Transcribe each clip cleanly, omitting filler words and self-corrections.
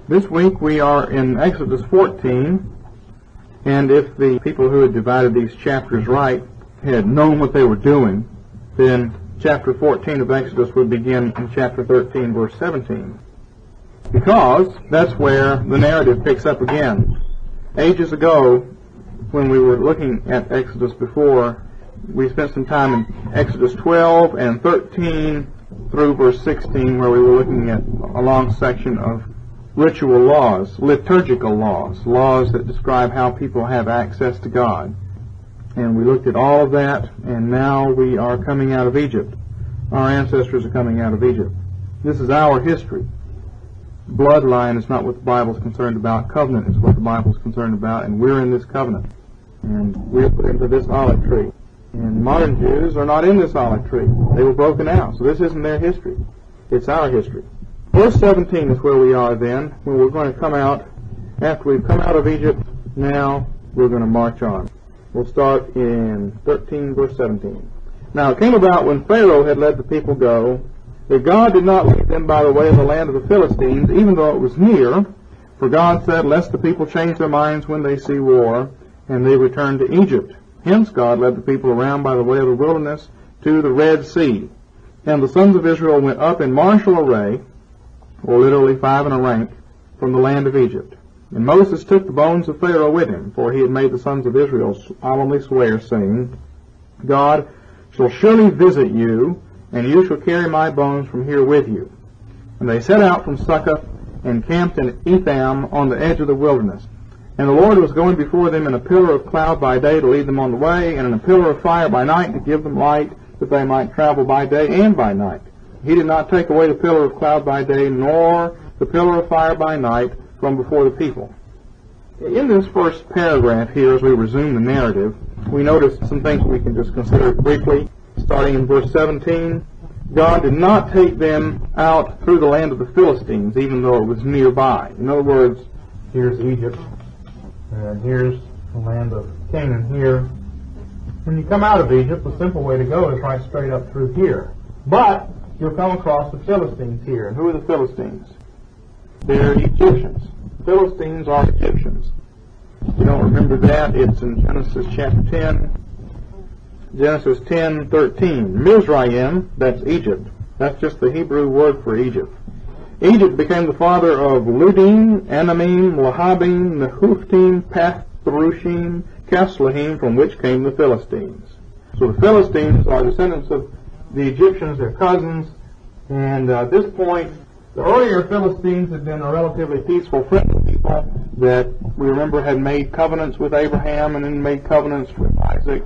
This week we are in Exodus 14, and if the people who had divided these chapters right had known what they were doing, then chapter 14 of Exodus would begin in chapter 13, verse 17. Because that's where the narrative picks up again. Ages ago, when we were looking at Exodus before, we spent some time in Exodus 12 and 13 through verse 16, where we were looking at a long section of ritual laws, liturgical laws, laws that describe how people have access to God. And we looked at all of that, and now we are coming out of Egypt. Our ancestors are coming out of Egypt. This is our history. Bloodline is not what the Bible is concerned about. Covenant is what the Bible is concerned about, and we're in this covenant. And we're put into this olive tree. And modern Jews are not in this olive tree. They were broken out. So this isn't their history. It's our history. Verse 17 is where we are then, when we're going to come out. After we've come out of Egypt, now we're going to march on. We'll start in 13, verse 17. Now it came about when Pharaoh had let the people go, that God did not lead them by the way of the land of the Philistines, even though it was near. For God said, lest the people change their minds when they see war, and they return to Egypt. Hence God led the people around by the way of the wilderness to the Red Sea. And the sons of Israel went up in martial array, or literally 5 in a rank, from the land of Egypt. And Moses took the bones of Pharaoh with him, for he had made the sons of Israel solemnly swear, saying, God shall surely visit you, and you shall carry my bones from here with you. And they set out from Succoth and camped in Etham on the edge of the wilderness. And the Lord was going before them in a pillar of cloud by day to lead them on the way, and in a pillar of fire by night to give them light, that they might travel by day and by night. He did not take away the pillar of cloud by day, nor the pillar of fire by night from before the people. In this first paragraph here, as we resume the narrative, we notice some things we can just consider briefly. Starting in verse 17, God did not take them out through the land of the Philistines, even though it was nearby. In other words, here's Egypt, and here's the land of Canaan here. When you come out of Egypt, the simple way to go is right straight up through here. But you'll come across the Philistines here. And who are the Philistines? They're Egyptians. Philistines are Egyptians. If you don't remember that, it's in Genesis chapter 10. Genesis 10:13. Mizraim, that's Egypt. That's just the Hebrew word for Egypt. Egypt became the father of Ludim, Anamim, Lahabim, Nehuphtim, Pathrushim, Casluhim, from which came the Philistines. So the Philistines are descendants of the Egyptians, their cousins, and at this point, the earlier Philistines had been a relatively peaceful, friendly people that we remember had made covenants with Abraham and then made covenants with Isaac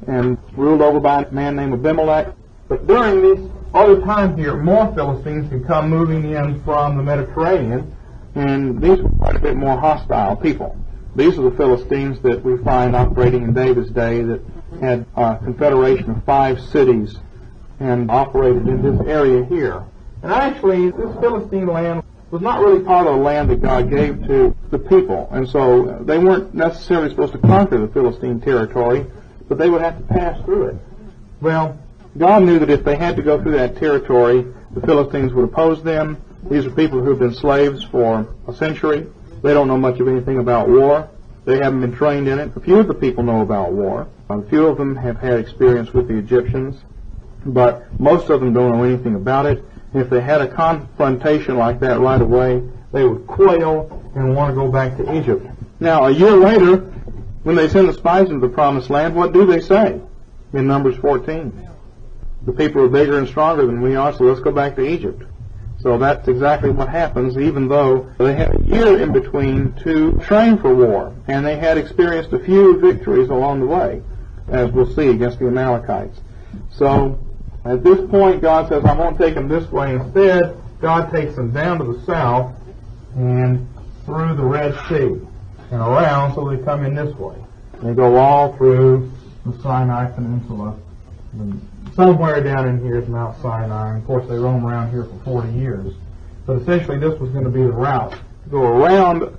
and ruled over by a man named Abimelech. But during this other time here, more Philistines had come moving in from the Mediterranean, and these were quite a bit more hostile people. These are the Philistines that we find operating in David's day that had a confederation of 5 cities and operated in this area here. And actually, this Philistine land was not really part of the land that God gave to the people. And so they weren't necessarily supposed to conquer the Philistine territory, but they would have to pass through it. Well, God knew that if they had to go through that territory, the Philistines would oppose them. These are people who have been slaves for a century. They don't know much of anything about war. They haven't been trained in it. A few of the people know about war. A few of them have had experience with the Egyptians, but most of them don't know anything about it. If they had a confrontation like that right away, they would quail and want to go back to Egypt. Now, a year later, when they send the spies into the Promised Land, what do they say in Numbers 14? The people are bigger and stronger than we are, so let's go back to Egypt. So that's exactly what happens, even though they had a year in between to train for war, and they had experienced a few victories along the way, as we'll see, against the Amalekites. So at this point, God says, I won't take them this way. Instead, God takes them down to the south and through the Red Sea and around, so they come in this way. They go all through the Sinai Peninsula. And somewhere down in here is Mount Sinai. Of course, they roam around here for 40 years. But essentially, this was going to be the route. Go around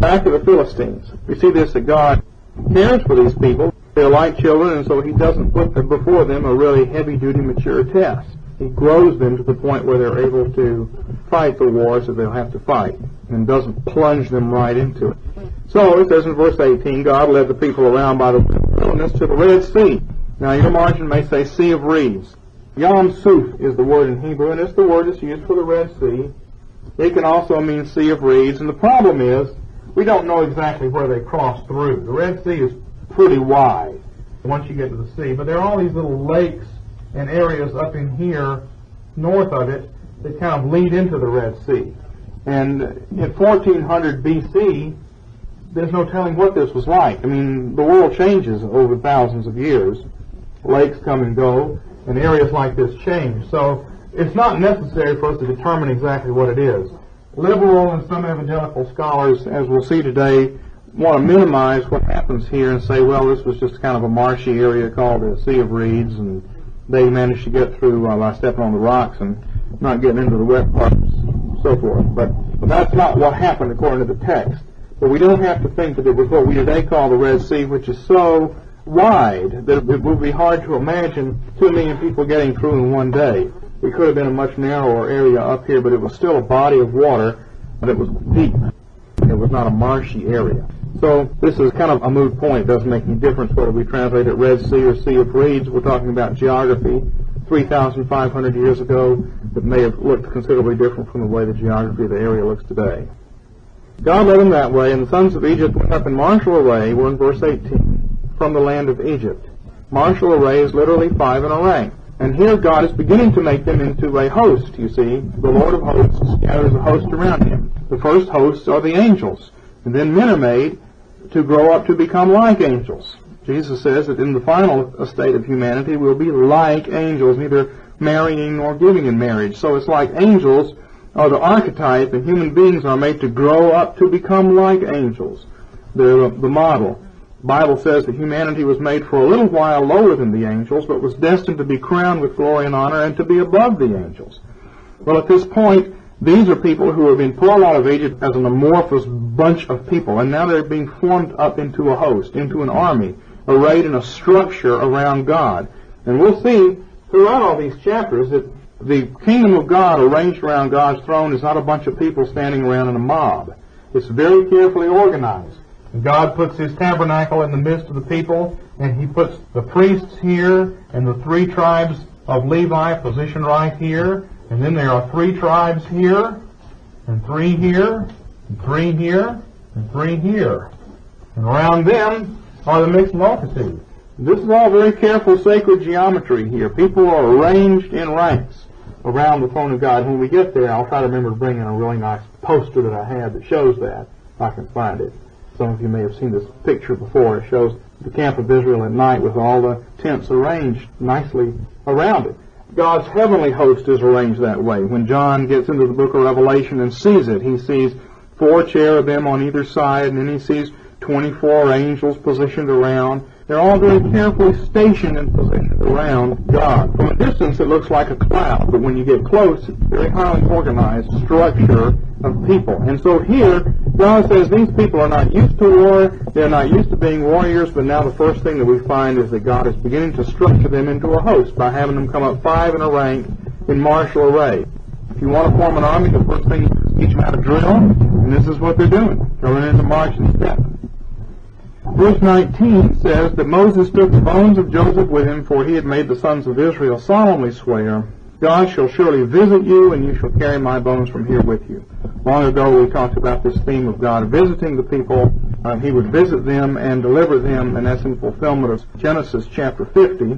back to the Philistines. We see this, that God cares for these people. They're like children, and so He doesn't put before them a really heavy-duty, mature test. He grows them to the point where they're able to fight the wars that they'll have to fight. and doesn't plunge them right into it. So it says in verse 18, God led the people around by the wilderness to the Red Sea. Now your margin may say Sea of Reeds. Yam Suf is the word in Hebrew, and it's the word that's used for the Red Sea. It can also mean Sea of Reeds, and the problem is we don't know exactly where they crossed through. The Red Sea is pretty wide once you get to the sea, but there are all these little lakes and areas up in here north of it that kind of lead into the Red Sea. And in 1400 BC, there's no telling what this was like. I mean, the world changes over thousands of years. Lakes come and go, and areas like this change. So it's not necessary for us to determine exactly what it is. Liberal and some evangelical scholars, as we'll see today, want to minimize what happens here and say, well, this was just kind of a marshy area called the Sea of Reeds, and they managed to get through by stepping on the rocks and not getting into the wet parts, so forth. But that's not what happened according to the text. But we don't have to think that it was what we today call the Red Sea, which is so wide that it would be hard to imagine 2 million people getting through in one day. It could have been a much narrower area up here, but it was still a body of water, but it was deep. It was not a marshy area. So this is kind of a moot point. It doesn't make any difference whether we translate it Red Sea or Sea of Reeds. We're talking about geography 3,500 years ago that may have looked considerably different from the way the geography of the area looks today. God led them that way, and the sons of Egypt went up in martial array. We're in verse 18, from the land of Egypt. Martial array is literally 5 in a rank. And here God is beginning to make them into a host, you see. The Lord of hosts gathers a host around him. The first hosts are the angels. And then men are made to grow up to become like angels. Jesus says that in the final estate of humanity we'll be like angels, neither marrying nor giving in marriage. So it's like angels are the archetype, and human beings are made to grow up to become like angels. They're the model. The Bible says that humanity was made for a little while lower than the angels, but was destined to be crowned with glory and honor and to be above the angels. Well, at this point, these are people who have been pulled out of Egypt as an amorphous bunch of people, and now they're being formed up into a host, into an army, arrayed in a structure around God. And we'll see throughout all these chapters that the kingdom of God arranged around God's throne is not a bunch of people standing around in a mob. It's very carefully organized. God puts his tabernacle in the midst of the people, and he puts the priests here and the 3 tribes of Levi positioned right here. And then there are 3 tribes here, and 3 here, and 3 here, and 3 here. And around them are the mixed multitude. This is all very careful sacred geometry here. People are arranged in ranks around the throne of God. When we get there, I'll try to remember to bring in a really nice poster that I have that shows that, if I can find it. Some of you may have seen this picture before. It shows the camp of Israel at night with all the tents arranged nicely around it. God's heavenly host is arranged that way. When John gets into the book of Revelation and sees it, he sees 4 cherubim on either side, and then he sees 24 angels positioned around. They're all very carefully stationed and positioned around God. From a distance, it looks like a cloud, but when you get close, it's a very highly organized structure of people. And so here, God says these people are not used to war, they're not used to being warriors, but now the first thing that we find is that God is beginning to structure them into a host by having them come up 5 in a rank in martial array. If you want to form an army, the first thing you do is teach them how to drill, and this is what they're doing. They're learning to march and step. Verse 19 says that Moses took the bones of Joseph with him, for he had made the sons of Israel solemnly swear, God shall surely visit you, and you shall carry my bones from here with you. Long ago we talked about this theme of God visiting the people. He would visit them and deliver them, and that's in fulfillment of Genesis chapter 50,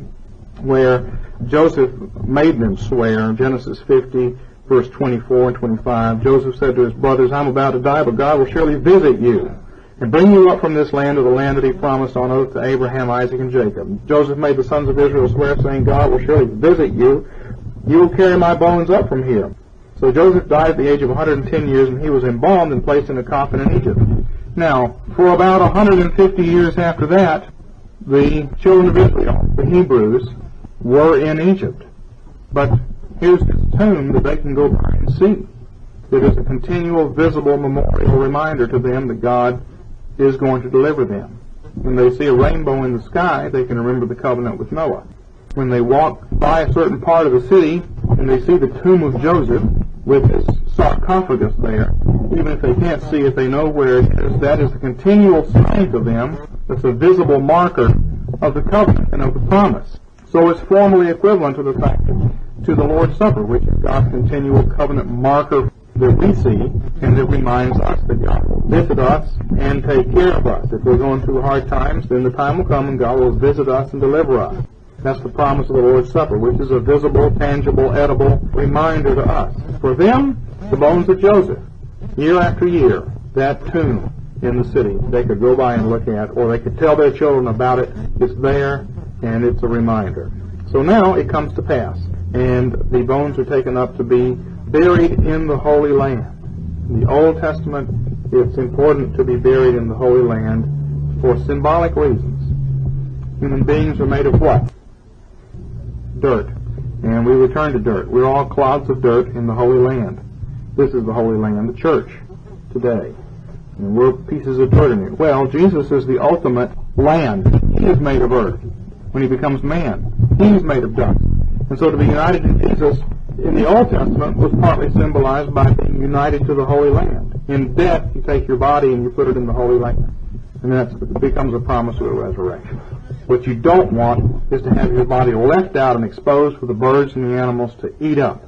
where Joseph made them swear. Genesis 50, verse 24 and 25, Joseph said to his brothers, I'm about to die, but God will surely visit you and bring you up from this land to the land that he promised on oath to Abraham, Isaac, and Jacob. Joseph made the sons of Israel swear, saying, God will surely visit you. You will carry my bones up from here. So Joseph died at the age of 110 years, and he was embalmed and placed in a coffin in Egypt. Now, for about 150 years after that, the children of Israel, the Hebrews, were in Egypt. But here's this tomb that they can go by and see. It is a continual, visible, memorial reminder to them that God is going to deliver them. When they see a rainbow in the sky, they can remember the covenant with Noah. When they walk by a certain part of the city and they see the tomb of Joseph with his sarcophagus there, Even if they can't see it, they know where it is. That is a continual sign to them. It's a visible marker of the covenant and of the promise. So it's formally equivalent to the fact to the Lord's Supper, which is God's continual covenant marker that we see, and that reminds us that God will visit us and take care of us. If we're going through hard times, then the time will come and God will visit us and deliver us. That's the promise of the Lord's Supper, which is a visible, tangible, edible reminder to us. For them, the bones of Joseph, year after year, that tomb in the city, they could go by and look at, or they could tell their children about it. It's there, and it's a reminder. So now it comes to pass, and the bones are taken up to be buried in the Holy Land. In the Old Testament, it's important to be buried in the Holy Land for symbolic reasons. Human beings are made of what? Dirt. And we return to dirt. We're all clods of dirt in the Holy Land. This is the Holy Land, the church, today. And we're pieces of dirt in it. Well, Jesus is the ultimate land. He is made of earth. When he becomes man, he's made of dust. And so to be united to Jesus in the Old Testament was partly symbolized by being united to the Holy Land. In death, you take your body and you put it in the Holy Land. And that becomes a promise of the resurrection. What you don't want is to have your body left out and exposed for the birds and the animals to eat up.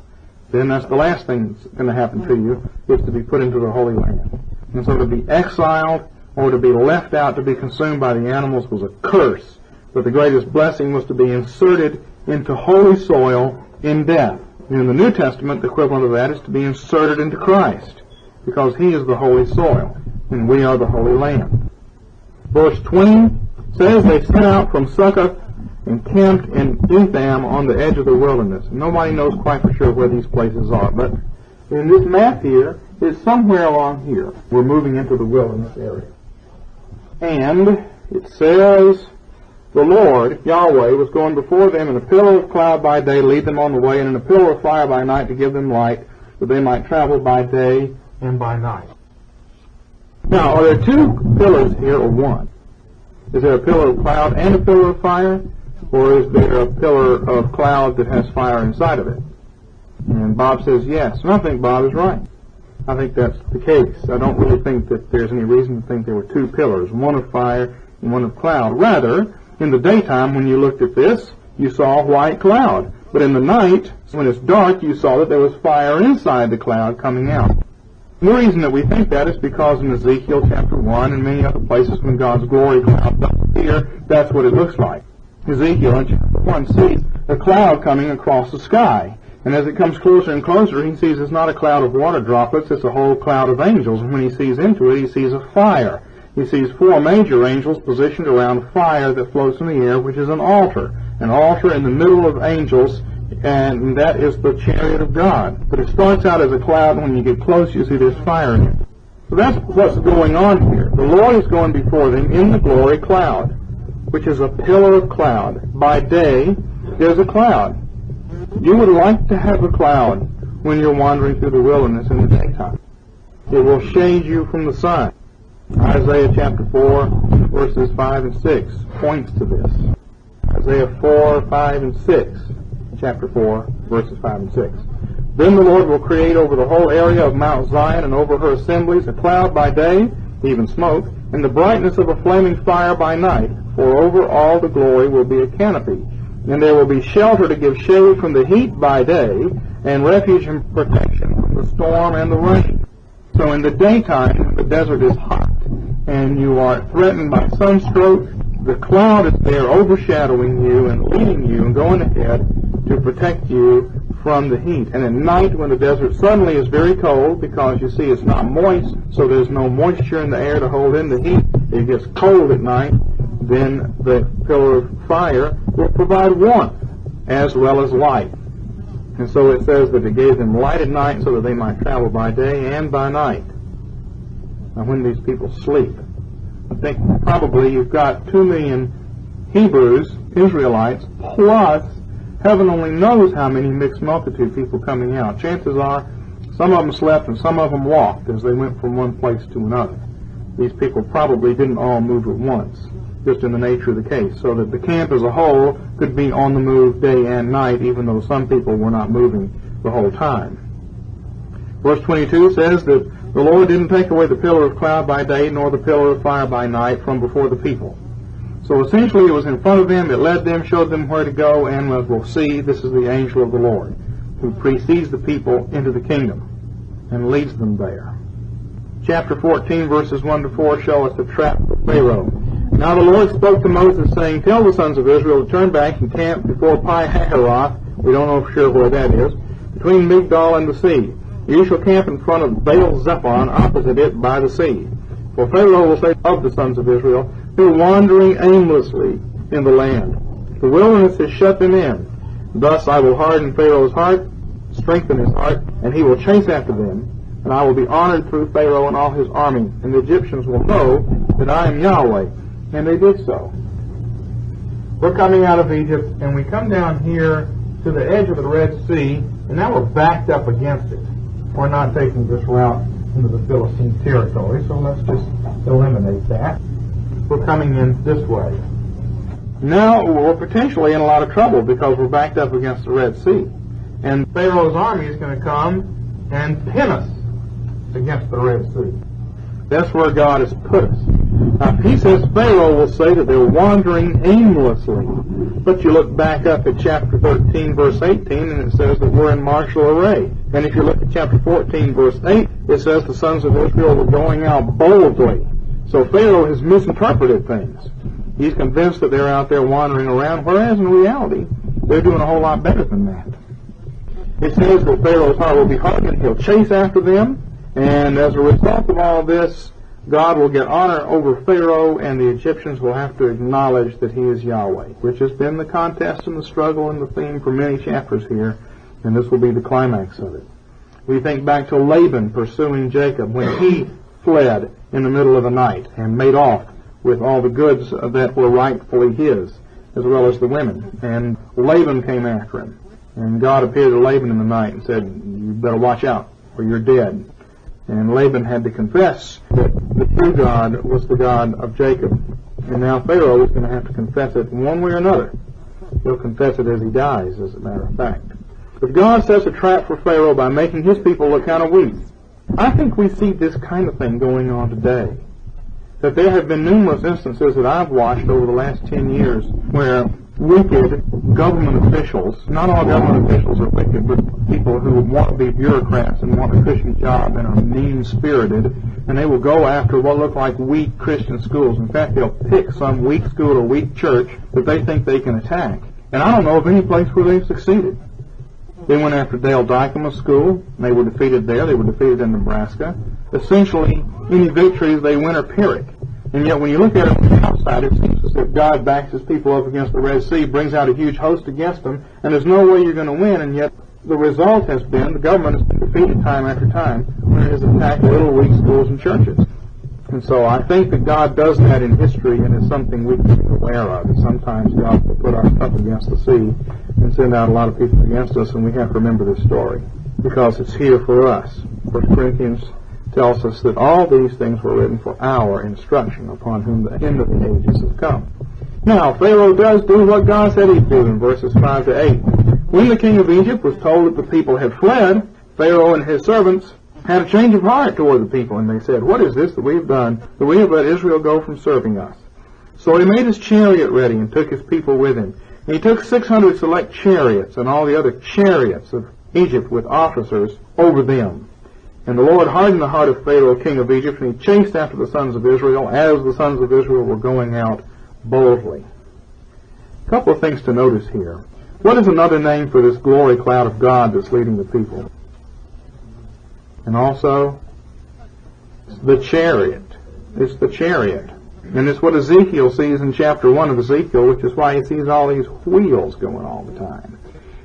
Then that's the last thing that's going to happen to you, is to be put into the Holy Land. And so to be exiled or to be left out to be consumed by the animals was a curse. But the greatest blessing was to be inserted into holy soil in death. In the New Testament, the equivalent of that is to be inserted into Christ, because he is the holy soil, and we are the holy land. Verse 20 says, they set out from Succoth and camped in Etham on the edge of the wilderness. Nobody knows quite for sure where these places are, but in this map here, it's somewhere along here. We're moving into the wilderness area. And it says, the Lord, Yahweh, was going before them in a pillar of cloud by day, lead them on the way, and in a pillar of fire by night to give them light, that they might travel by day and by night. Now, are there two pillars here or one? Is there a pillar of cloud and a pillar of fire? Or is there a pillar of cloud that has fire inside of it? And Bob says yes. And I think Bob is right. I think that's the case. I don't really think that there's any reason to think there were two pillars, one of fire and one of cloud. Rather, in the daytime, when you looked at this, you saw a white cloud. But in the night, when it's dark, you saw that there was fire inside the cloud coming out. And the reason that we think that is because in Ezekiel chapter 1 and many other places when God's glory cloud does appear, that's what it looks like. Ezekiel in chapter 1 sees a cloud coming across the sky. And as it comes closer and closer, he sees it's not a cloud of water droplets, it's a whole cloud of angels. And when he sees into it, he sees a fire. He sees four major angels positioned around fire that floats in the air, which is an altar. An altar in the middle of angels, and that is the chariot of God. But it starts out as a cloud, and when you get close, you see there's fire in it. So that's what's going on here. The Lord is going before them in the glory cloud, which is a pillar of cloud. By day, there's a cloud. You would like to have a cloud when you're wandering through the wilderness in the daytime. It will shade you from the sun. Isaiah chapter 4, verses 5 and 6 points to this. Isaiah 4, 5 and 6. Chapter 4, verses 5 and 6. Then the Lord will create over the whole area of Mount Zion and over her assemblies a cloud by day, even smoke, and the brightness of a flaming fire by night. For over all the glory will be a canopy. And there will be shelter to give shade from the heat by day, and refuge and protection from the storm and the rain. So in the daytime, the desert is hot, and you are threatened by sunstroke. The cloud is there overshadowing you and leading you and going ahead to protect you from the heat. And at night, when the desert suddenly is very cold, because you see it's not moist, so there's no moisture in the air to hold in the heat, it gets cold at night, then the pillar of fire will provide warmth as well as light. And so it says that it gave them light at night so that they might travel by day and by night. Now when these people sleep, I think probably you've got 2 million Hebrews, Israelites, plus heaven only knows how many mixed multitude people coming out. Chances are some of them slept and some of them walked as they went from one place to another. These people probably didn't all move at once, just in the nature of the case, so that the camp as a whole could be on the move day and night, even though some people were not moving the whole time. Verse 22 says that The Lord didn't take away the pillar of cloud by day, nor the pillar of fire by night from before the people. So essentially it was in front of them, it led them, showed them where to go, and as we'll see, this is the angel of the Lord, who precedes the people into the kingdom and leads them there. Chapter 14, verses 1 to 4 show us the trap for Pharaoh. Now the Lord spoke to Moses, saying, Tell the sons of Israel to turn back and camp before Pi-hahiroth, we don't know for sure where that is, between Migdol and the sea. You shall camp in front of Baal-zephon, opposite it by the sea. For Pharaoh will say of the sons of Israel, they're wandering aimlessly in the land. The wilderness has shut them in. Thus I will harden Pharaoh's heart, strengthen his heart, and he will chase after them. And I will be honored through Pharaoh and all his army. And the Egyptians will know that I am Yahweh. And they did so. We're coming out of Egypt, and we come down here to the edge of the Red Sea, and now we're backed up against it. We're not taking this route into the Philistine territory, so let's just eliminate that. We're coming in this way. Now we're potentially in a lot of trouble because we're backed up against the Red Sea. And Pharaoh's army is going to come and pin us against the Red Sea. That's where God has put us. Now, he says Pharaoh will say that they're wandering aimlessly. But you look back up at chapter 13, verse 18, and it says that we're in martial array. And if you look at chapter 14, verse 8, it says the sons of Israel were going out boldly. So Pharaoh has misinterpreted things. He's convinced that they're out there wandering around, whereas in reality, they're doing a whole lot better than that. It says that Pharaoh's heart will be hardened, he'll chase after them, and as a result of all this, God will get honor over Pharaoh, and the Egyptians will have to acknowledge that he is Yahweh, which has been the contest and the struggle and the theme for many chapters here, and this will be the climax of it. We think back to Laban pursuing Jacob when he fled in the middle of the night and made off with all the goods that were rightfully his, as well as the women. And Laban came after him, and God appeared to Laban in the night and said, you better watch out, or you're dead. And Laban had to confess that the true God was the God of Jacob. And now Pharaoh is going to have to confess it one way or another. He'll confess it as he dies, as a matter of fact. But God sets a trap for Pharaoh by making his people look kind of weak. I think we see this kind of thing going on today. That there have been numerous instances that I've watched over the last 10 years where wicked government officials, not all government officials are wicked, but people who want to be bureaucrats and want a cushy job and are mean-spirited, and they will go after what look like weak Christian schools. In fact, they'll pick some weak school or weak church that they think they can attack. And I don't know of any place where they've succeeded. They went after Dale Dykema's school, and they were defeated there. They were defeated in Nebraska. Essentially, any victories they win are Pyrrhic. And yet when you look at it from the outside, it seems as if God backs his people up against the Red Sea, brings out a huge host against them, and there's no way you're going to win, and yet the result has been the government has been defeated time after time when it has attacked little weak schools and churches. And so I think that God does that in history, and it's something we can be aware of. And sometimes God will put us up against the sea and send out a lot of people against us, and we have to remember this story because it's here for us. 1 Corinthians tells us that all these things were written for our instruction, upon whom the end of the ages have come. Now, Pharaoh does do what God said he'd do in verses 5 to 8. When the king of Egypt was told that the people had fled, Pharaoh and his servants had a change of heart toward the people, and they said, what is this that we have done, that we have let Israel go from serving us? So he made his chariot ready and took his people with him. And he took 600 select chariots and all the other chariots of Egypt with officers over them. And the Lord hardened the heart of Pharaoh, king of Egypt, and he chased after the sons of Israel as the sons of Israel were going out boldly. A couple of things to notice here. What is another name for this glory cloud of God that's leading the people? And also, the chariot. It's the chariot. And it's what Ezekiel sees in chapter 1 of Ezekiel, which is why he sees all these wheels going all the time.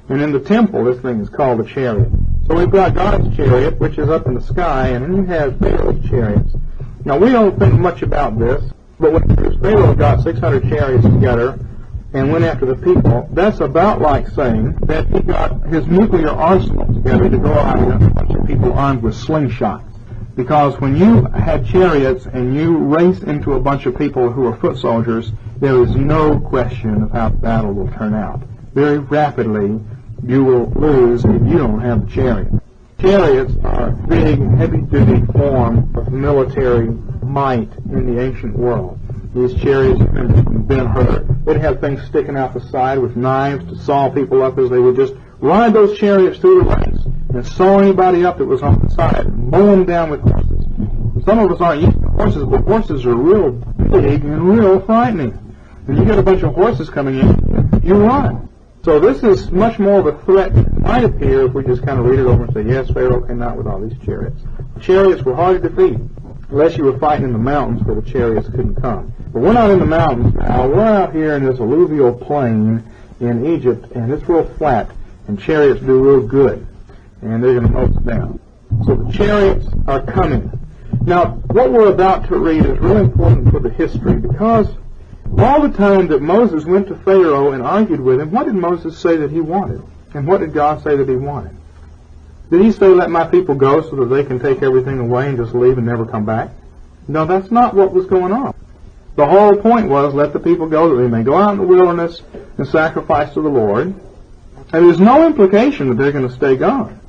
And in the temple, this thing is called the chariot. So we've got God's chariot, which is up in the sky, and then you have Pharaoh's chariots. Now, we don't think much about this, but when Pharaoh got 600 chariots together and went after the people, that's about like saying that he got his nuclear arsenal together to go out against a bunch of people armed with slingshots. Because when you had chariots and you race into a bunch of people who are foot soldiers, there is no question of how the battle will turn out. Very rapidly, you will lose if you don't have a chariot. Chariots are a big, heavy-duty form of military might in the ancient world. These chariots have been heard. They'd have things sticking out the side with knives to saw people up as they would just ride those chariots through the ranks and saw anybody up that was on the side, mow them down with horses. Some of us aren't used to horses, but horses are real big and real frightening. When you get a bunch of horses coming in, you run. So this is much more of a threat than it might appear if we just kind of read it over and say, yes, Pharaoh came out with all these chariots. Chariots were hard to defeat, unless you were fighting in the mountains where the chariots couldn't come. But we're not in the mountains now. We're out here in this alluvial plain in Egypt, and it's real flat, and chariots do real good, and they're going to mow us down. So the chariots are coming. Now, what we're about to read is really important for the history, because all the time that Moses went to Pharaoh and argued with him, what did Moses say that he wanted? And what did God say that he wanted? Did he say, let my people go so that they can take everything away and just leave and never come back? No, that's not what was going on. The whole point was, let the people go that they may go out in the wilderness and sacrifice to the Lord. And there's no implication that they're going to stay gone.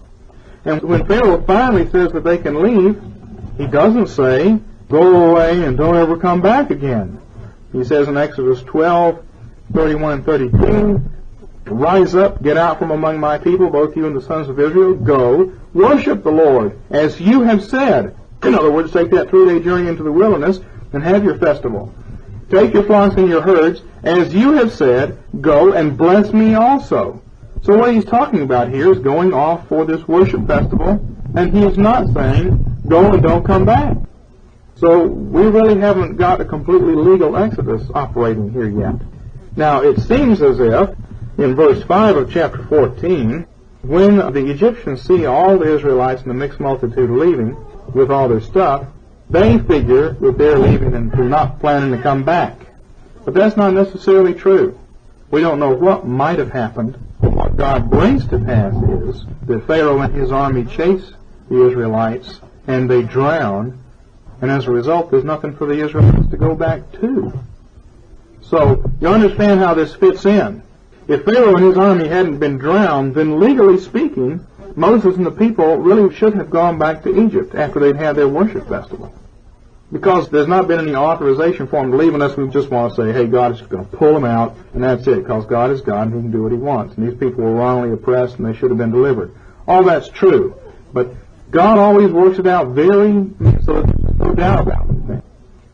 And when Pharaoh finally says that they can leave, he doesn't say, go away and don't ever come back again. He says in Exodus 12, 31 and 32, rise up, get out from among my people, both you and the sons of Israel, go, worship the Lord, as you have said. In other words, take that 3-day journey into the wilderness and have your festival. Take your flocks and your herds, as you have said, go and bless me also. So what he's talking about here is going off for this worship festival, and he's not saying, go and don't come back. So we really haven't got a completely legal exodus operating here yet. Now, it seems as if, in verse 5 of chapter 14, when the Egyptians see all the Israelites and the mixed multitude leaving with all their stuff, they figure that they're leaving and they're not planning to come back. But that's not necessarily true. We don't know what might have happened. But what God brings to pass is that Pharaoh and his army chase the Israelites and they drown, and as a result there's nothing for the Israelites to go back to. So you understand how this fits in. If Pharaoh and his army hadn't been drowned, then legally speaking, Moses and the people really should have gone back to Egypt after they'd had their worship festival. Because there's not been any authorization for them to leave unless we just want to say, hey, God is just going to pull them out, and that's it, because God is God and he can do what he wants. And these people were wrongly oppressed and they should have been delivered. All that's true. But God always works it out so there's no doubt about it.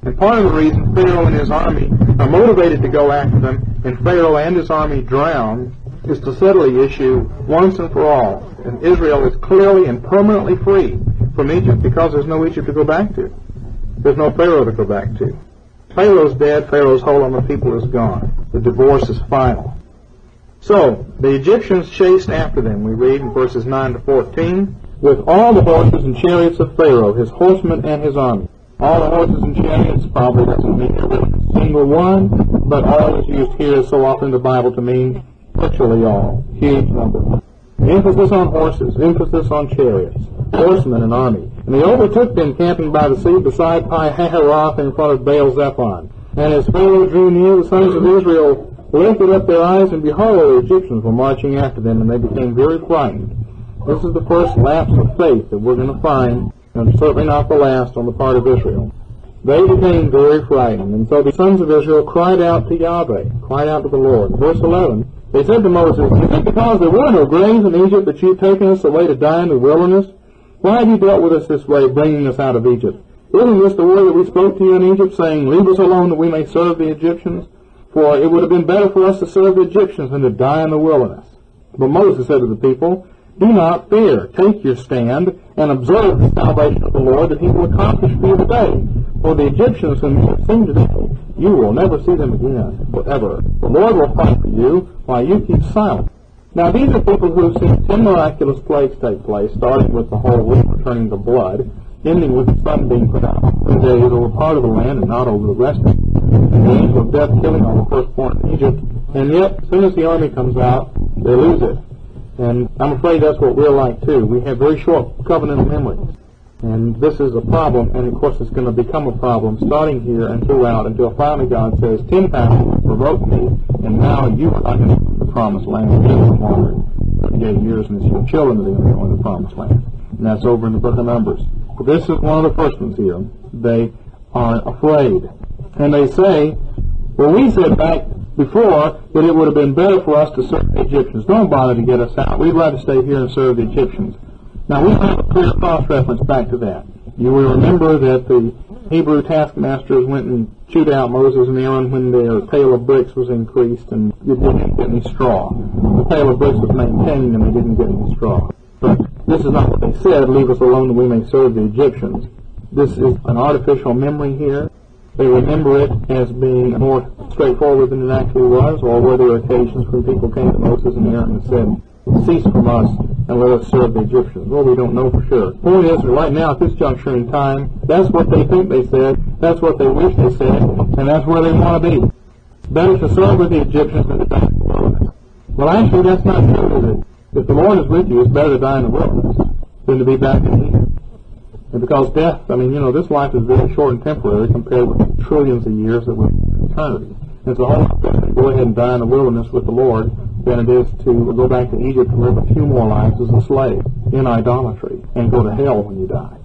And part of the reason Pharaoh and his army are motivated to go after them, and Pharaoh and his army drown, is to settle the issue once and for all. And Israel is clearly and permanently free from Egypt because there's no Egypt to go back to. There's no Pharaoh to go back to. Pharaoh's dead. Pharaoh's hold on the people is gone. The divorce is final. So, the Egyptians chased after them. We read in verses 9 to 14, with all the horses and chariots of Pharaoh, his horsemen and his army. All the horses and chariots probably doesn't mean a single one, but all is used here so often in the Bible to mean virtually all. Huge number. Emphasis on horses, emphasis on chariots, horsemen and army. And they overtook them camping by the sea beside Pi-hahiroth in front of Baal-zephon. And as Pharaoh drew near, the sons of Israel lifted up their eyes, and behold, the Egyptians were marching after them, and they became very frightened. This is the first lapse of faith that we're going to find, and certainly not the last on the part of Israel. They became very frightened, and so the sons of Israel cried out to Yahweh, cried out to the Lord. Verse 11, they said to Moses, is it because there were no graves in Egypt that you've taken us away to die in the wilderness? Why have you dealt with us this way, bringing us out of Egypt? Isn't this the word that we spoke to you in Egypt, saying, leave us alone that we may serve the Egyptians? For it would have been better for us to serve the Egyptians than to die in the wilderness. But Moses said to the people, do not fear. Take your stand and observe the salvation of the Lord that he will accomplish for you today. For the Egyptians whom you have seen today, you will never see them again, forever. The Lord will fight for you while you keep silent. Now these are people who have seen 10 miraculous plagues take place, starting with the whole river turning to blood, ending with the sun being put out for 3 days over part of the land and not over the rest of it. The angel of death killing all the firstborn in Egypt, and yet as soon as the army comes out, they lose it. And I'm afraid that's what we're like too. We have very short covenantal memories. And this is a problem, and of course it's going to become a problem starting here and throughout until finally God says, 10 times you provoked me, and now you are not going to the promised land. You're no longer 38 years, and it's your children that are going to go in the promised land. And that's over in the book of Numbers. But this is one of the first ones here. They are afraid. And they say, well, we said back before that it would have been better for us to serve the Egyptians. Don't bother to get us out. We'd rather stay here and serve the Egyptians. Now, we have a clear cross-reference back to that. You will remember that the Hebrew taskmasters went and chewed out Moses and Aaron when their pail of bricks was increased and they didn't get any straw. The pail of bricks was maintained and they didn't get any straw. But this is not what they said, leave us alone that we may serve the Egyptians. This is an artificial memory here. They remember it as being more straightforward than it actually was, or were there occasions when people came to Moses and Aaron and said, cease from us and let us serve the Egyptians? Well, we don't know for sure. The point is that right now, at this juncture in time, that's what they think they said, that's what they wish they said, and that's where they want to be. Better to serve with the Egyptians than to die in the wilderness. Well, actually, that's not true, is it? If the Lord is with you, it's better to die in the wilderness than to be back in Egypt. And because death, this life is very short and temporary compared with the trillions of years that we're in eternity. It's a whole lot better to go ahead and die in the wilderness with the Lord than it is to go back to Egypt and live a few more lives as a slave in idolatry and go to hell when you die.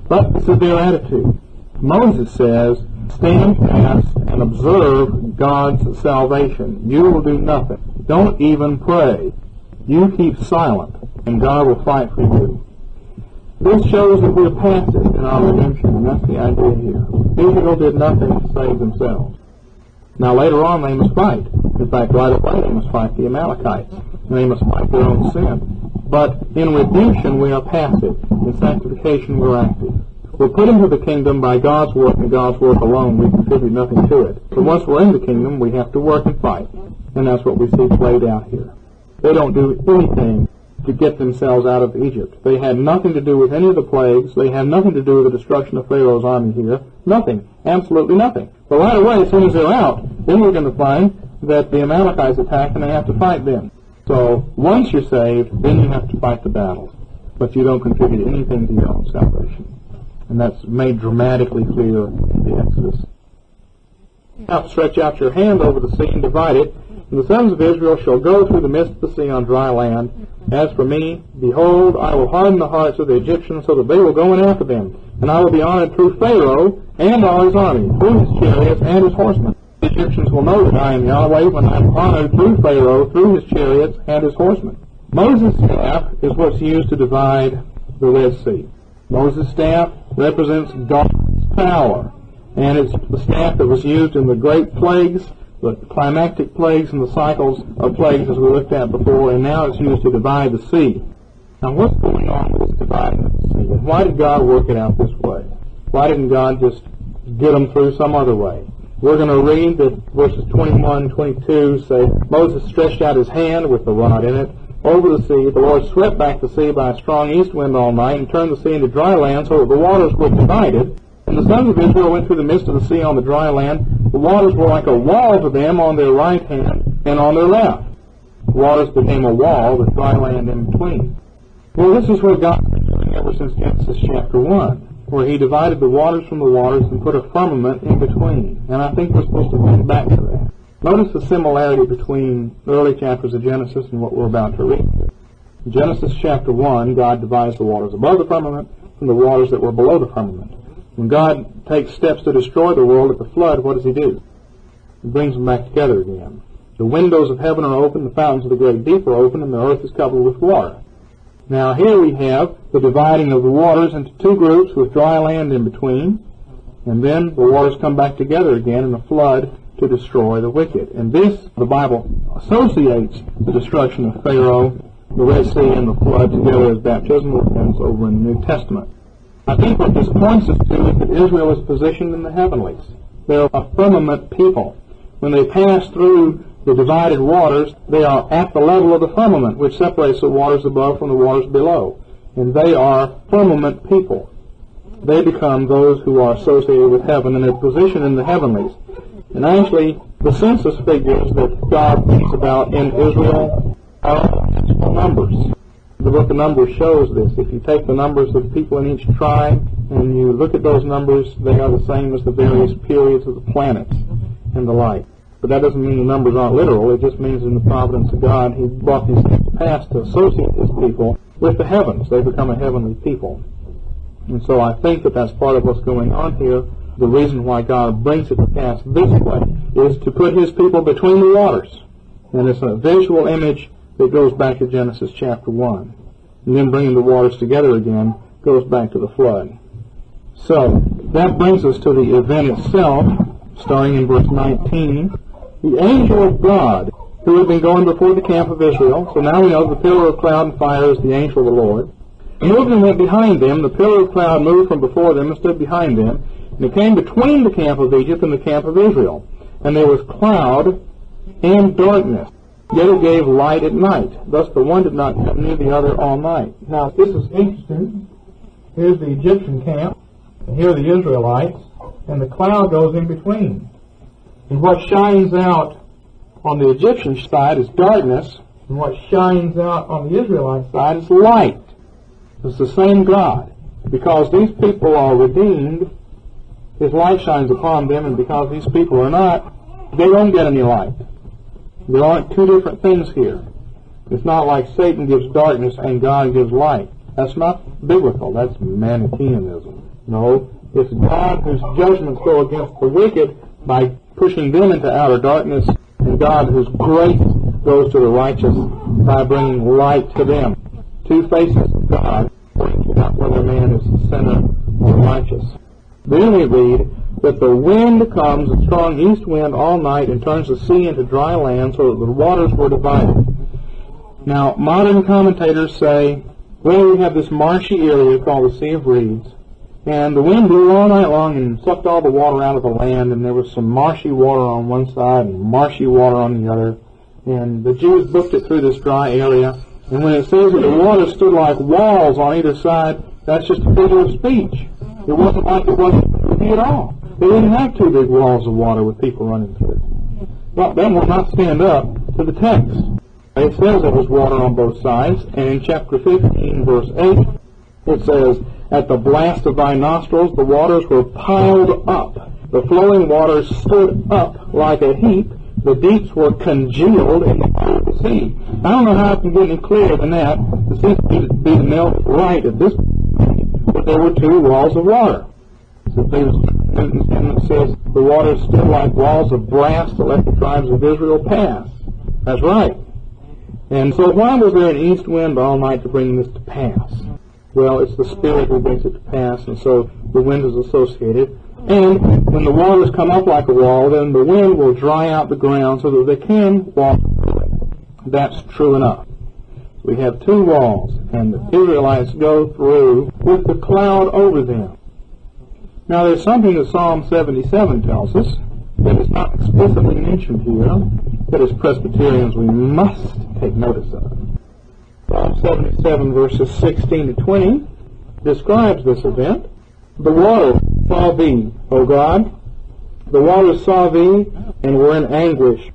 But this is their attitude. Moses says, stand fast and observe God's salvation. You will do nothing. Don't even pray. You keep silent, and God will fight for you. This shows that we're passive in our redemption, and that's the idea here. Israel did nothing to save themselves. Now later on they must fight. In fact, right away they must fight the Amalekites, and they must fight their own sin. But in redemption we are passive. In sanctification we're active. We're put into the kingdom by God's work and God's work alone. We contribute nothing to it. But once we're in the kingdom, we have to work and fight. And that's what we see played out here. They don't do anything to get themselves out of Egypt. They had nothing to do with any of the plagues. They had nothing to do with the destruction of Pharaoh's army here. Nothing. Absolutely nothing. But right away, as soon as they're out, then we're going to find that the Amalekites attack and they have to fight them. So once you're saved, then you have to fight the battles. But you don't contribute anything to your own salvation. And that's made dramatically clear in the Exodus. Now stretch out your hand over the sea and divide it, and the sons of Israel shall go through the midst of the sea on dry land. As for me, behold, I will harden the hearts of the Egyptians so that they will go in after them. And I will be honored through Pharaoh and all his army, through his chariots and his horsemen. The Egyptians will know that I am Yahweh when I am honored through Pharaoh, through his chariots and his horsemen. Moses' staff is what's used to divide the Red Sea. Moses' staff represents God's power, and it's the staff that was used in the great plagues, the climactic plagues and the cycles of plagues as we looked at before, and now it's used to divide the sea. Now what's going on with this dividing of the sea? And why did God work it out this way? Why didn't God just get them through some other way? We're going to read that verses 21 and 22 say, Moses stretched out his hand with the rod in it over the sea. The Lord swept back the sea by a strong east wind all night and turned the sea into dry land so that the waters were divided. And the sons of Israel went through the midst of the sea on the dry land. The waters were like a wall to them on their right hand and on their left. The waters became a wall with dry land in between. Well, this is what God has been doing ever since Genesis chapter 1, where he divided the waters from the waters and put a firmament in between. And I think we're supposed to think back to that. Notice the similarity between early chapters of Genesis and what we're about to read. In Genesis chapter 1, God divides the waters above the firmament from the waters that were below the firmament. When God takes steps to destroy the world at the flood, what does he do? He brings them back together again. The windows of heaven are open, the fountains of the great deep are open, and the earth is covered with water. Now here we have the dividing of the waters into two groups with dry land in between, and then the waters come back together again in a flood to destroy the wicked. And this, the Bible associates the destruction of Pharaoh, the Red Sea, and the flood together as baptismal events over in the New Testament. I think what this points us to is that Israel is positioned in the heavenlies. They're a firmament people. When they pass through the divided waters, they are at the level of the firmament, which separates the waters above from the waters below. And they are firmament people. They become those who are associated with heaven, and they're positioned in the heavenlies. And actually, the census figures that God thinks about in Israel are numbers. The book of Numbers shows this. If you take the numbers of people in each tribe and you look at those numbers, they are the same as the various periods of the planets and the like. But that doesn't mean the numbers aren't literal. It just means in the providence of God, he brought these things to pass to associate His people with the heavens. They become a heavenly people. And so I think that that's part of what's going on here. The reason why God brings it to pass this way is to put His people between the waters. And it's a visual image that goes back to Genesis chapter 1. And then bringing the waters together again goes back to the flood. So, that brings us to the event itself, starting in verse 19. The angel of God, who had been going before the camp of Israel, so now we know the pillar of cloud and fire is the angel of the Lord, moved and went behind them. The pillar of cloud moved from before them and stood behind them, and it came between the camp of Egypt and the camp of Israel. And there was cloud and darkness, yet it gave light at night. Thus the one did not come near the other all night. Now, this is interesting. Here's the Egyptian camp, and here are the Israelites, and the cloud goes in between. And what shines out on the Egyptian side is darkness, and what shines out on the Israelite side is light. It's the same God. Because these people are redeemed, His light shines upon them, and because these people are not, they don't get any light. There aren't two different things here. It's not like Satan gives darkness and God gives light. That's not biblical. That's Manichaeanism. No, it's God whose judgments go against the wicked by pushing them into outer darkness, and God whose grace goes to the righteous by bringing light to them. Two faces of God, pointing out whether man is a sinner or righteous. Then we read that the wind comes, a strong east wind, all night and turns the sea into dry land so that the waters were divided. Now, modern commentators say, well, we have this marshy area called the Sea of Reeds, and the wind blew all night long and sucked all the water out of the land, and there was some marshy water on one side and marshy water on the other, and the Jews booked it through this dry area, and when it says that the water stood like walls on either side, that's just a figure of speech. It wasn't like it wasn't at all. They didn't have two big walls of water with people running through. Well, that will not stand up to the text. It says there was water on both sides, and in chapter 15, verse 8, it says, at the blast of thy nostrils the waters were piled up. The flowing waters stood up like a heap. The deeps were congealed in the sea. I don't know how it can get any clearer than that. It seems to be the nail right at this point. But there were two walls of water. So it says the waters stood like walls of brass to let the tribes of Israel pass. That's right. And so why was there an east wind all night to bring this to pass? Well, it's the Spirit who brings it to pass, and so the wind is associated. And when the waters come up like a wall, then the wind will dry out the ground so that they can walk through it. That's true enough. We have two walls, and the Israelites go through with the cloud over them. Now, there's something that Psalm 77 tells us that is not explicitly mentioned here, that as Presbyterians we must take notice of. Psalm 77, verses 16 to 20, describes this event. The waters saw thee, O God. The waters saw thee, and were in anguish.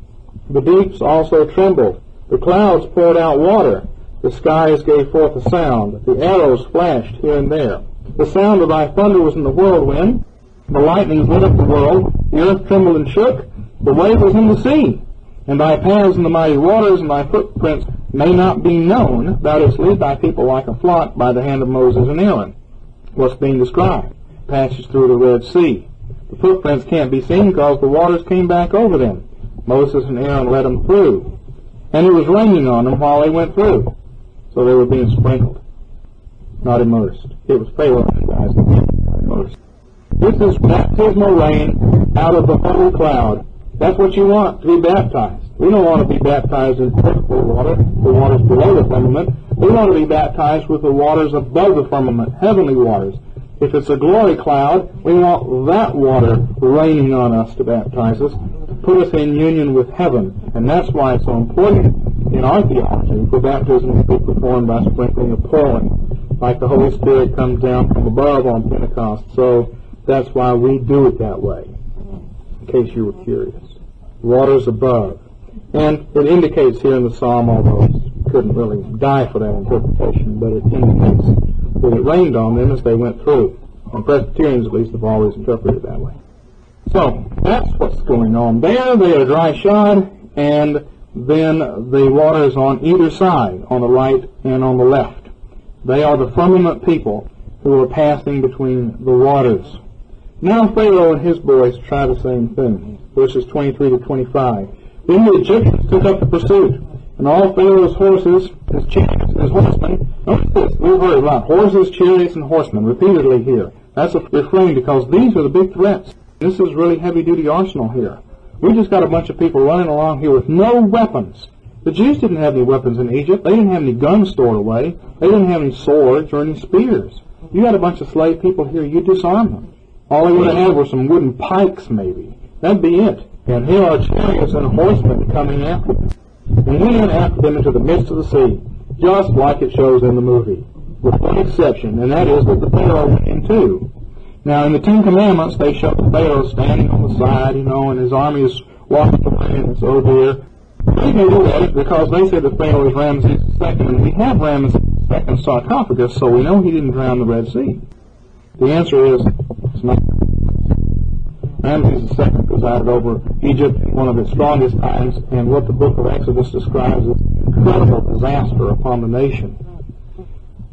The deeps also trembled. The clouds poured out water. The skies gave forth a sound. The arrows flashed here and there. The sound of thy thunder was in the whirlwind. The lightnings lit up the world. The earth trembled and shook. The wave was in the sea. And thy paths in the mighty waters, and thy footprints may not be known. Thou didst lead thy people like a flock by the hand of Moses and Aaron. What's being described? Passage through the Red Sea. The footprints can't be seen because the waters came back over them. Moses and Aaron led them through. And it was raining on them while they went through. So they were being sprinkled, not immersed. It was Pharaoh and guys that were immersed. This is baptismal rain out of the holy cloud. That's what you want, to be baptized. We don't want to be baptized in physical water, the waters below the firmament. We want to be baptized with the waters above the firmament, heavenly waters. If it's a glory cloud, we want that water raining on us to baptize us, to put us in union with heaven. And that's why it's so important in our theology for baptism to be performed by sprinkling of pouring, like the Holy Spirit comes down from above on Pentecost. So that's why we do it that way, in case you were curious. Waters above. And it indicates here in the Psalm, although it couldn't really die for that interpretation, but it indicates that it rained on them as they went through. And Presbyterians, at least, have always interpreted it that way. So, that's what's going on there. They are dry shod, and then the waters on either side, on the right and on the left. They are the firmament people who are passing between the waters. Now Pharaoh and his boys try the same thing. Verses 23 to 25. Then the Egyptians took up the pursuit, and all Pharaoh's horses, his chariots, and his horsemen. Notice this, we've heard about horses, chariots, and horsemen repeatedly here. That's a refrain because these are the big threats. This is really heavy-duty arsenal here. We just got a bunch of people running along here with no weapons. The Jews didn't have any weapons in Egypt. They didn't have any guns stored away. They didn't have any swords or any spears. You had a bunch of slave people here, you disarm them. All they would have had were some wooden pikes, maybe. That'd be it. And here are chariots and horsemen coming after them. And went in after them into the midst of the sea, just like it shows in the movie, with one exception, and that is that the Pharaoh went in too. Now, in the Ten Commandments, they show the Pharaoh standing on the side, and his army is walking away, and it's, oh dear. They may do that because they say that Pharaoh is Ramses II, and we have Ramses II's sarcophagus, so we know he didn't drown the Red Sea. The answer is, it's not. Ramses II presided over Egypt in one of its strongest times, and what the book of Exodus describes as an incredible disaster upon the nation.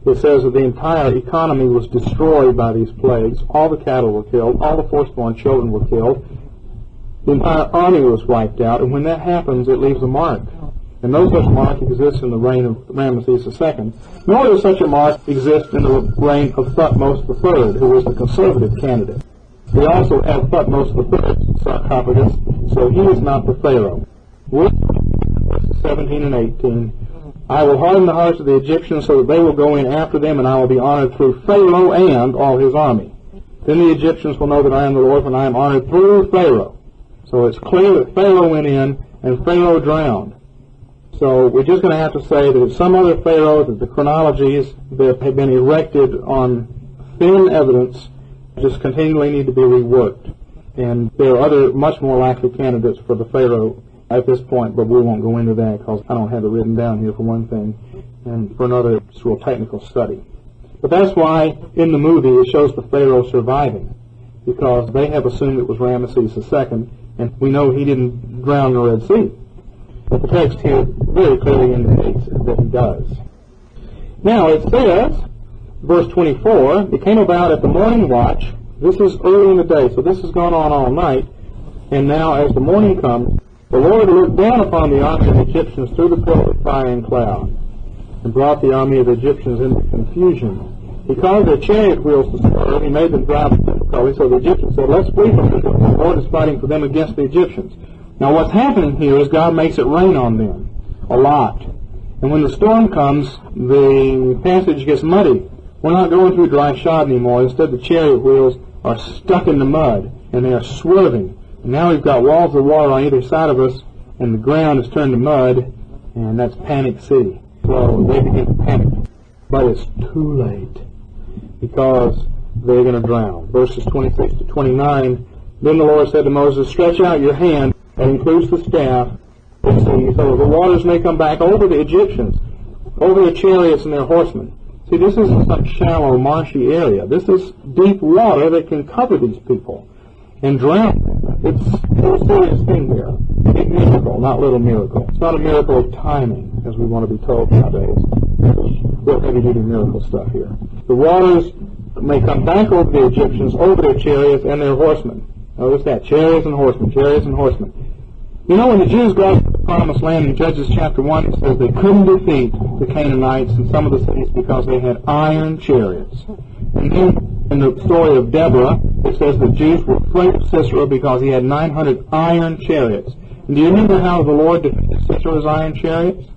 It says that the entire economy was destroyed by these plagues. All the cattle were killed. All the firstborn children were killed. The entire army was wiped out, and when that happens, it leaves a mark. And no such mark exists in the reign of Ramses II, nor does such a mark exist in the reign of Thutmose III, who was the conservative candidate. We also have Thutmose III's sarcophagus, so he is not the Pharaoh. Verses 17 and 18. I will harden the hearts of the Egyptians so that they will go in after them, and I will be honored through Pharaoh and all his army. Then the Egyptians will know that I am the Lord, when I am honored through Pharaoh. So it's clear that Pharaoh went in, and Pharaoh drowned. So we're just going to have to say that it's some other Pharaoh, that the chronologies that have been erected on thin evidence just continually need to be reworked. And there are other much more likely candidates for the Pharaoh at this point, but we won't go into that because I don't have it written down here for one thing, and for another it's a real technical study. But that's why in the movie it shows the Pharaoh surviving, because they have assumed it was Ramesses II, and we know he didn't drown the Red Sea. But the text here very clearly indicates that he does. Now it says, verse 24, it came about at the morning watch. This is early in the day, so this has gone on all night. And now as the morning comes, the Lord looked down upon the army of the Egyptians through the pillar of fire and cloud, and brought the army of the Egyptians into confusion. He caused their chariot wheels to swerve. He made them drive with difficulty. So the Egyptians said, let's flee from Egypt. The Lord is fighting for them against the Egyptians. Now what's happening here is God makes it rain on them a lot. And when the storm comes, the passage gets muddy. We're not going through dry shod anymore. Instead, the chariot wheels are stuck in the mud, and they are swerving. And now we've got walls of water on either side of us, and the ground is turned to mud, and that's panic city. So they begin to panic. But it's too late, because they're going to drown. Verses 26 to 29, Then the Lord said to Moses, stretch out your hand, that includes the staff, so the waters may come back over the Egyptians, over their chariots and their horsemen. See, this isn't some shallow, marshy area. This is deep water that can cover these people and drown them. It's a serious thing here. Big miracle, not little miracle. It's not a miracle of timing, as we want to be told nowadays. There's real heavy-duty miracle stuff here. The waters may come back over the Egyptians, over their chariots and their horsemen. Notice that, chariots and horsemen, chariots and horsemen. You know, when the Jews got to the promised land in Judges chapter 1, it says they couldn't defeat the Canaanites in some of the cities because they had iron chariots. And then in the story of Deborah, it says the Jews were afraid of Sisera because he had 900 iron chariots. And do you remember how the Lord defeated Sisera's iron chariots?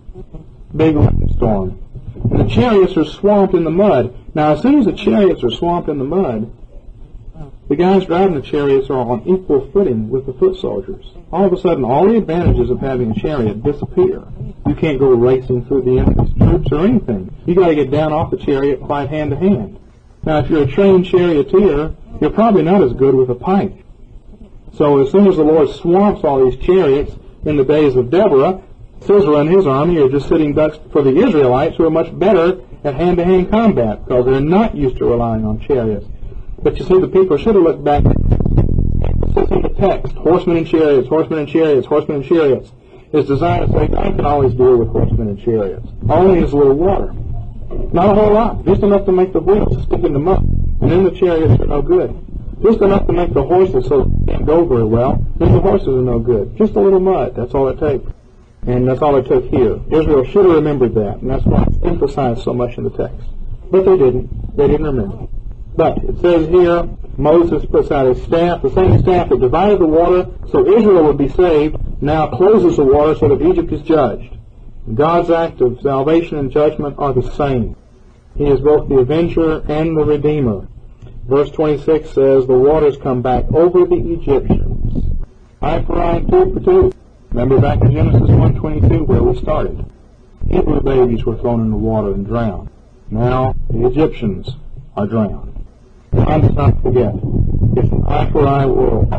Big rainstorm. And the chariots are swamped in the mud. Now, as soon as the chariots are swamped in the mud, the guys driving the chariots are on equal footing with the foot soldiers. All of a sudden, all the advantages of having a chariot disappear. You can't go racing through the enemy's troops or anything. You got to get down off the chariot and fight hand to hand. Now, if you're a trained charioteer, you're probably not as good with a pike. So as soon as the Lord swamps all these chariots in the days of Deborah, Sisera and his army are just sitting ducks for the Israelites, who are much better at hand-to-hand combat because they're not used to relying on chariots. But you see, the people should have looked back. It says in the text, horsemen and chariots, horsemen and chariots, horsemen and chariots. is designed to say God can always deal with horsemen and chariots. All he needs is a little water. Not a whole lot. Just enough to make the wheels stick in the mud. And then the chariots are no good. Just enough to make the horses so they can't go very well. Then the horses are no good. Just a little mud. That's all it takes. And that's all it took here. Israel should have remembered that. And that's why it's emphasized so much in the text. But they didn't. They didn't remember. But it says here, Moses puts out his staff, the same staff that divided the water so Israel would be saved, now closes the water so that Egypt is judged. God's act of salvation and judgment are the same. He is both the avenger and the redeemer. Verse 26 says, the waters come back over the Egyptians. Eye for eye and tooth for tooth. Remember back in Genesis 1:22 where we started. Hebrew babies were thrown in the water and drowned. Now the Egyptians are drowned. God does not forget. It's an eye for eye world.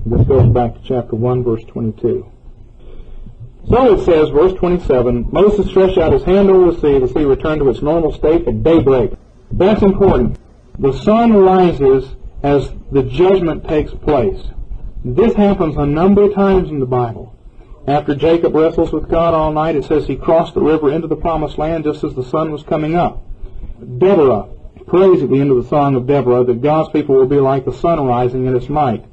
This goes back to chapter 1, verse 22. So it says, verse 27, Moses stretched out his hand over the sea returned to its normal state at daybreak. That's important. The sun rises as the judgment takes place. This happens a number of times in the Bible. After Jacob wrestles with God all night, it says he crossed the river into the promised land just as the sun was coming up. Deborah prays at the end of the Song of Deborah that God's people will be like the sun rising in its might.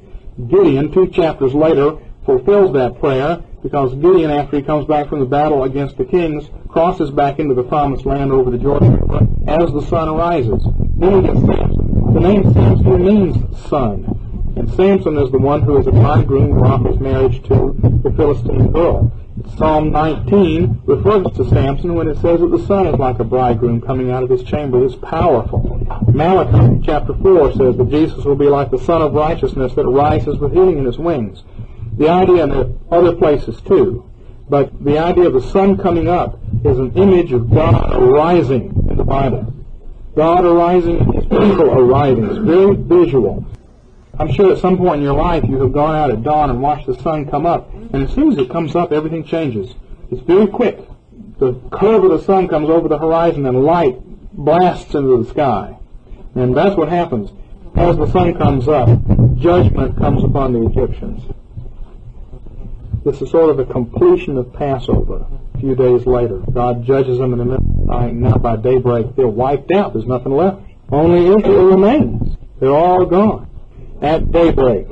Gideon, 2 chapters later, fulfills that prayer because Gideon, after he comes back from the battle against the kings, crosses back into the promised land over the Jordan River as the sun rises. Then we get Samson. The name Samson means sun. And Samson is the one who is a bridegroom who offers marriage to the Philistine girl. Psalm 19 refers to Samson when it says that the sun is like a bridegroom coming out of his chamber. It's powerful. Malachi chapter 4 says that Jesus will be like the Son of Righteousness that rises with healing in his wings. The idea, and there are other places too, but the idea of the sun coming up is an image of God arising in the Bible. God arising and his people arriving. It's very visual. I'm sure at some point in your life you have gone out at dawn and watched the sun come up, and as soon as it comes up, everything changes. It's very quick. The curve of the sun comes over the horizon and light blasts into the sky. And that's what happens. As the sun comes up, judgment comes upon the Egyptians. This is sort of a completion of Passover. A few days later, God judges them in the middle of the night, and now by daybreak they're wiped out. There's nothing left. Only Israel remains. They're all gone. At daybreak,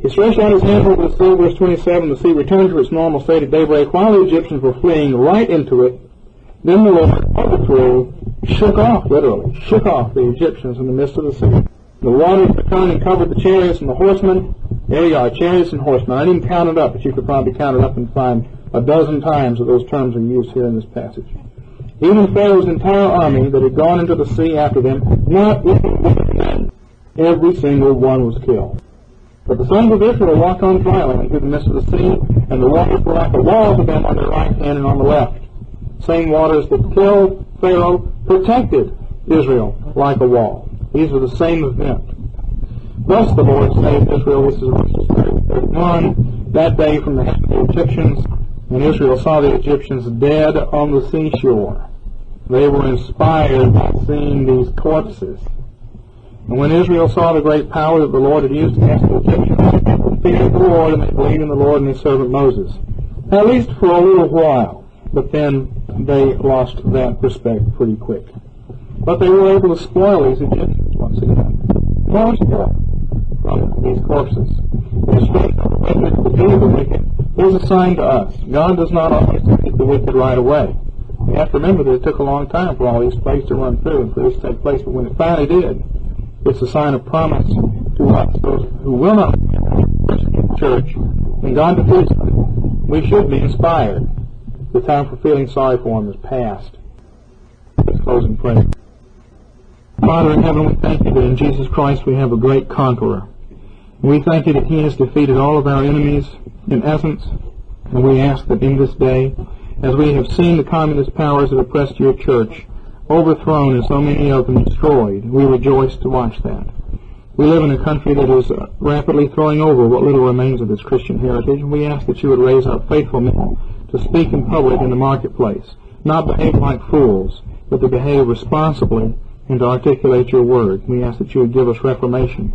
he stretched out his hand over the sea, verse 27, the sea returned to its normal state at daybreak while the Egyptians were fleeing right into it. Then the Lord overthrew, shook off the Egyptians in the midst of the sea. The waters returned and covered the chariots and the horsemen. There you are, chariots and horsemen. I didn't count it up, but you could probably count it up and find a dozen times that those terms are used here in this passage. Even Pharaoh's entire army that had gone into the sea after them, not even one man, every single one was killed. But the sons of Israel walked on dry land through the midst of the sea, and the waters were like a wall to them on their right hand and on the left. Same waters that killed Pharaoh protected Israel like a wall. These are the same event. Thus the Lord saved Israel, this is verses 31, that day from the hand of the Egyptians, and Israel saw the Egyptians dead on the seashore. They were inspired by seeing these corpses. And when Israel saw the great power that the Lord had used against the Egyptians, they feared the Lord and they believed in the Lord and his servant Moses. At least for a little while, but then they lost that respect pretty quick. But they were able to spoil these Egyptians once again. From these corpses. The strength of the wicked to do the wicked is a sign to us. God does not always defeat the wicked right away. You have to remember that it took a long time for all these plagues to run through and for this to take place, but when it finally did, it's a sign of promise to us, those who will not persecute the church. When God defeats them, we should be inspired. The time for feeling sorry for them is past. Let's close in prayer. Father in heaven, we thank you that in Jesus Christ we have a great conqueror. We thank you that he has defeated all of our enemies in essence, and we ask that in this day, as we have seen the communist powers that oppressed your church overthrown and so many of them destroyed, we rejoice to watch that. We live in a country that is rapidly throwing over what little remains of its Christian heritage, and we ask that you would raise up faithful men to speak in public in the marketplace, not behave like fools, but to behave responsibly and to articulate your word. We ask that you would give us reformation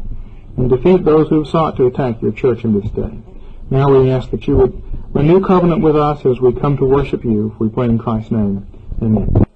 and defeat those who have sought to attack your church in this day. Now we ask that you would a new covenant with us as we come to worship you. We pray in Christ's name. Amen.